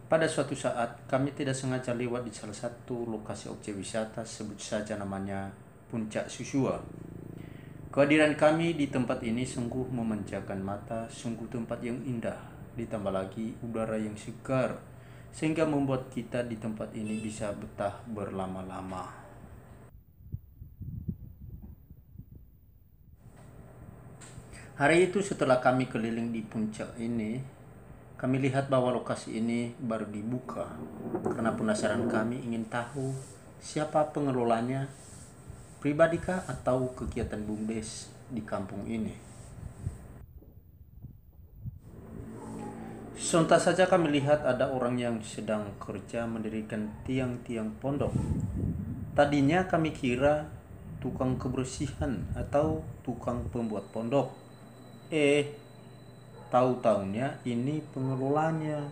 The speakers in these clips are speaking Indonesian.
Pada suatu saat, kami tidak sengaja lewat di salah satu lokasi objek wisata, sebut saja namanya Puncak Susua. Kehadiran kami di tempat ini sungguh memanjakan mata, sungguh tempat yang indah, ditambah lagi udara yang segar, sehingga membuat kita di tempat ini bisa betah berlama-lama. Hari itu setelah kami keliling di puncak ini, kami lihat bahwa lokasi ini baru dibuka. Karena penasaran kami ingin tahu siapa pengelolanya, pribadikah atau kegiatan BUMDes di kampung ini. Sontak saja kami lihat ada orang yang sedang kerja mendirikan tiang-tiang pondok. Tadinya kami kira tukang kebersihan atau tukang pembuat pondok. Tahu-taunya ini pengelolanya.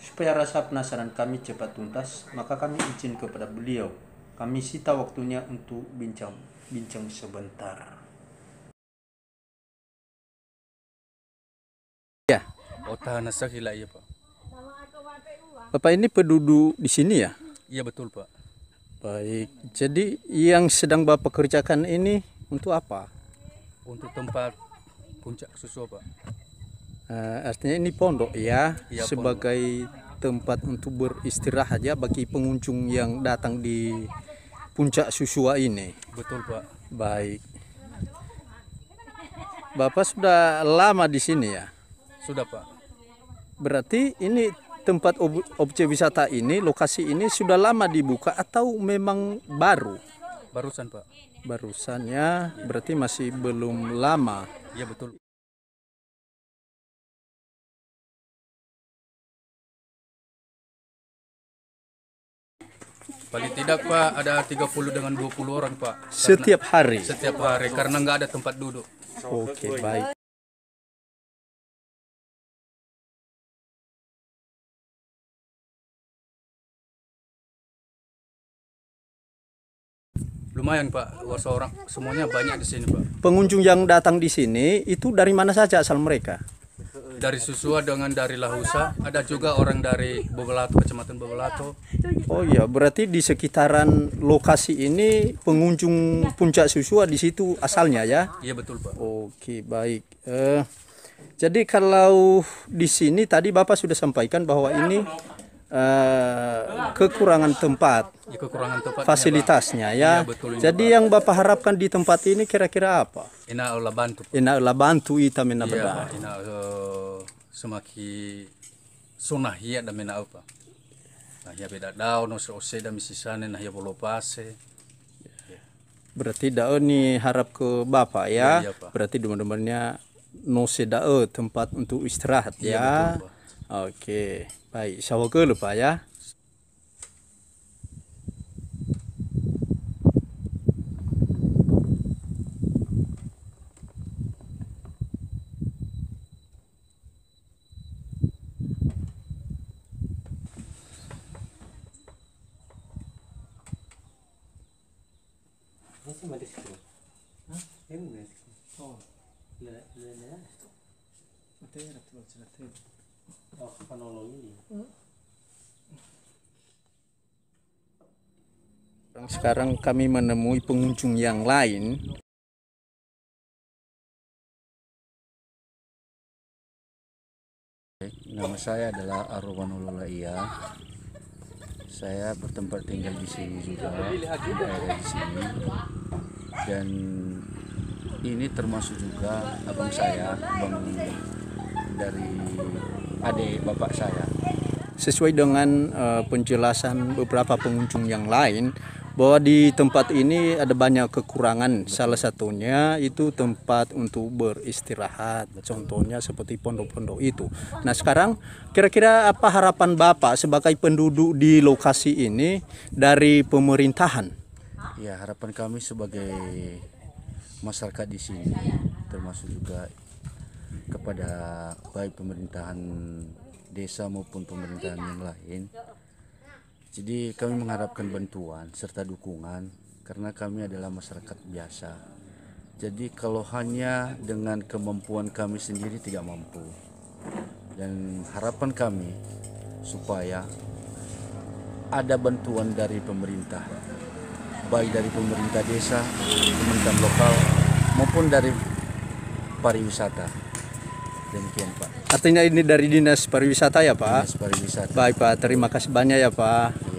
Supaya rasa penasaran kami cepat tuntas, maka kami izin kepada beliau. Kami sita waktunya untuk bincang sebentar. Ya, Oh, tahan sakila iya Pak. Bapak ini penduduk di sini ya? Iya betul Pak. Baik, jadi yang sedang Bapak kerjakan ini untuk apa? Untuk tempat Puncak Susua Pak. Artinya ini pondok ya, Iya, sebagai tempat untuk beristirahat ya bagi pengunjung yang datang di Puncak Susua ini. Betul Pak. Baik, Bapak sudah lama di sini ya? Sudah Pak. Berarti ini tempat objek wisata ini, lokasi ini sudah lama dibuka atau memang baru? Barusan Pak. Barusannya berarti masih belum lama. Iya betul. Paling tidak Pak ada 30 dengan 20 orang Pak. Setiap hari? Setiap hari karena nggak ada tempat duduk. Oke, baik. Lumayan Pak, seorang semuanya banyak di sini Pak. Pengunjung yang datang di sini itu dari mana saja asal mereka? Dari Susua dengan dari Lahusa, ada juga orang dari Bobelato, Kecamatan Bobelato. Oh iya, berarti di sekitaran lokasi ini pengunjung Puncak Susua di situ asalnya ya? Iya betul Pak. Oke, baik. Jadi kalau di sini tadi Bapak sudah sampaikan bahwa ini kekurangan tempat, Ya, kekurangan tempat fasilitasnya ya. Iya, betul ini, Jadi yang Bapak harapkan di tempat ini kira-kira apa? Ina Allah bantu. Ina lah bantu ita mena Iya, beda. ina semaki sunah hiya da mena apa. Nah, ya beda daun no ose da misisane nah ya bolo pase. Berarti dao ni harap ke Bapak ya. Iya, Pak. Berarti teman-temannya no sedao tempat untuk istirahat Iya, ya. betul, Pak. Oke, baik. Sawa ke lupa ya. Sekarang kami menemui pengunjung yang lain. Nama saya adalah Arwanul Laia. Saya bertempat tinggal di sini juga, daerah di sini. Dan ini termasuk juga abang saya, abang dari adik bapak saya. Sesuai dengan penjelasan beberapa pengunjung yang lain, bahwa di tempat ini ada banyak kekurangan. Salah satunya itu tempat untuk beristirahat. Contohnya seperti pondok-pondok itu. Nah sekarang kira-kira apa harapan Bapak sebagai penduduk di lokasi ini dari pemerintahan? Ya, harapan kami sebagai masyarakat di sini, termasuk juga kepada baik pemerintahan desa maupun pemerintahan yang lain. Jadi kami mengharapkan bantuan serta dukungan karena kami adalah masyarakat biasa. Jadi kalau hanya dengan kemampuan kami sendiri tidak mampu. Dan harapan kami supaya ada bantuan dari pemerintah, baik dari pemerintah desa, pemerintah lokal maupun dari pariwisata. Demikian Pak. Artinya ini dari Dinas Pariwisata ya Pak? Dinas pariwisata. Baik Pak, terima kasih banyak ya Pak.